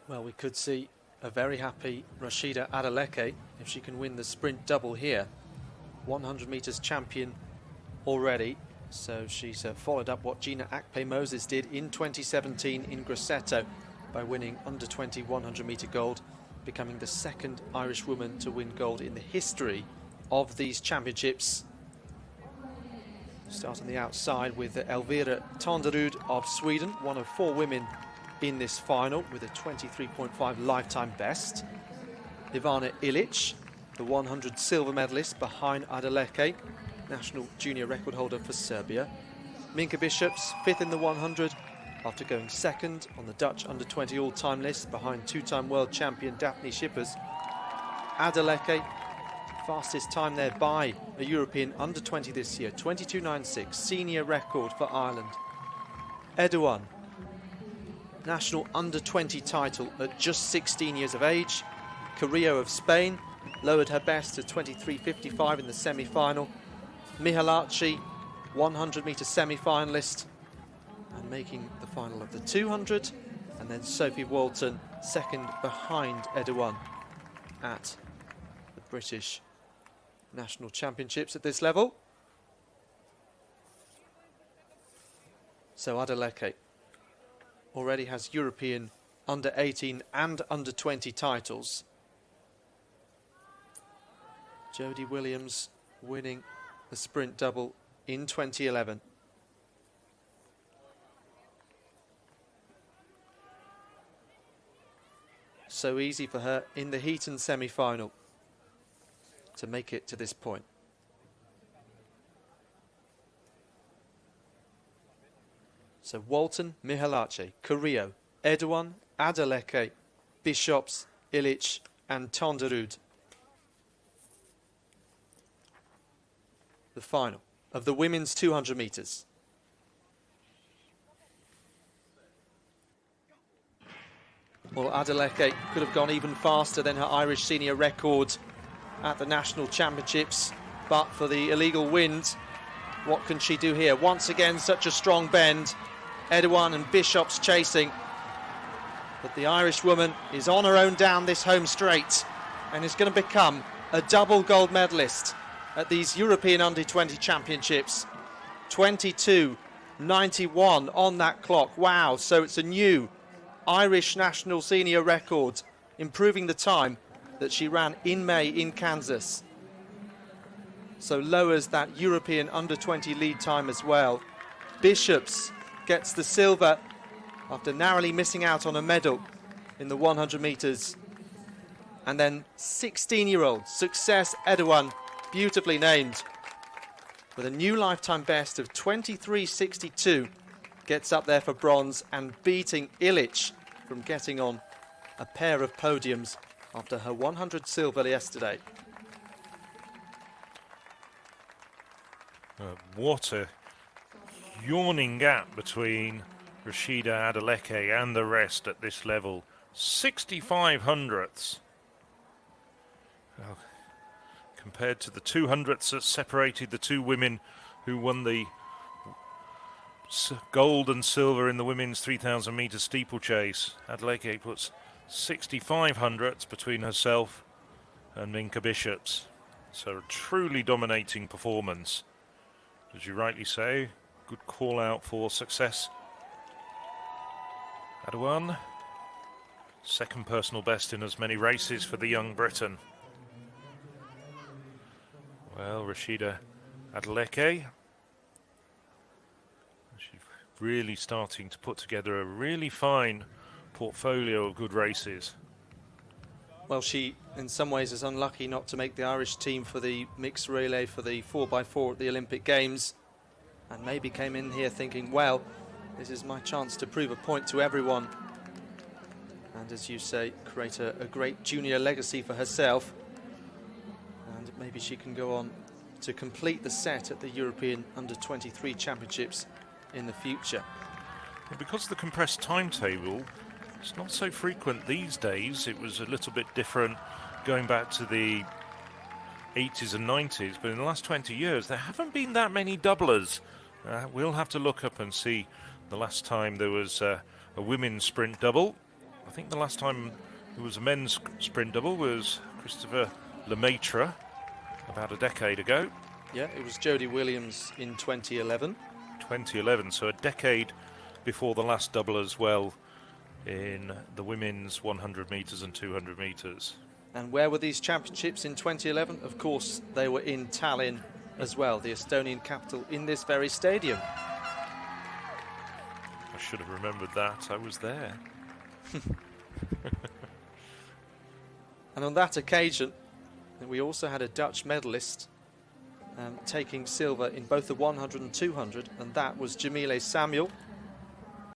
Well, we could see a very happy Rhasidat Adeleke if she can win the sprint double here. 100 metres champion already. So she's followed up what Gina Akpe-Moses did in 2017 in Grosseto by winning under 20 100 metre gold, becoming the second Irish woman to win gold in the history of these championships. Start on the outside with Elvira Tonderud of Sweden, one of 4 women in this final with a 23.5 lifetime best. Ivana Ilic, the 100 silver medalist behind Adeleke, national junior record holder for Serbia. Minka Bishops, 5th in the 100 after going 2nd on the Dutch under-20 all-time list behind 2-time world champion Daphne Schippers. Adeleke, fastest time there by a European under-20 this year, 22.96, senior record for Ireland. Edouan, national under-20 title at just 16 years of age. Carrillo of Spain lowered her best to 23.55 in the semi-final. Mihalachi, 100 metre semi-finalist and making the final of the 200. And then Sophie Walton, 2nd behind Edouan at the British National Championships at this level. So Adeleke already has European under-18 and under-20 titles. Jodie Williams winning the sprint double in 2011. So easy for her in the heat and semi-final to make it to this point. So Walton, Mihalache, Carrillo, Edouan, Adeleke, Bishops, Ilic and Tonderud. The final of the women's 200 metres. Well, Adeleke could have gone even faster than her Irish senior record at the National Championships, but for the illegal wind, what can she do here? Once again, such a strong bend. Edouan and Bishops chasing, but the Irish woman is on her own down this home straight and is going to become a double gold medalist at these European Under-20 Championships. 22.91 on that clock. Wow, so it's a new Irish national senior record, improving the time that she ran in May in Kansas. So lowers that European Under-20 lead time as well. Bishops gets the silver after narrowly missing out on a medal in the 100 metres. And then 16-year-old Success Edouan, beautifully named, with a new lifetime best of 23.62, gets up there for bronze and beating Ilic from getting on a pair of podiums after her 100 silver yesterday. What a yawning gap between Rhasidat Adeleke and the rest at this level. 65 hundredths. Well, compared to the 200ths that separated the 2 women who won the gold and silver in the women's 3,000 metre steeplechase. Adeleke puts 65 hundredths between herself and Minka Bishops. So a truly dominating performance. As you rightly say, good call out for Success. Edouan, 2nd personal best in as many races for the young Briton. Well, Rhasidat Adeleke, she's really starting to put together a really fine portfolio of good races. Well, she in some ways is unlucky not to make the Irish team for the mixed relay for the 4x4 at the Olympic Games, and maybe came in here thinking, well, this is my chance to prove a point to everyone, and as you say, create a great junior legacy for herself, and maybe she can go on to complete the set at the European Under-23 Championships in the future. Well, because of the compressed timetable, it's not so frequent these days. It was a little bit different going back to the 80s and 90s, but in the last 20 years there haven't been that many doublers. We'll have to look up and see the last time there was a women's sprint double. I think the last time there was a men's sprint double was Christopher Lemaitre about a decade ago. Yeah, it was Jodie Williams in 2011. 2011, so a decade before the last double as well in the women's 100 metres and 200 metres. And where were these championships in 2011? Of course, they were in Tallinn as well, the Estonian capital, in this very stadium. I should have remembered that. I was there. And on that occasion, we also had a Dutch medalist taking silver in both the 100 and 200, and that was Jamile Samuel.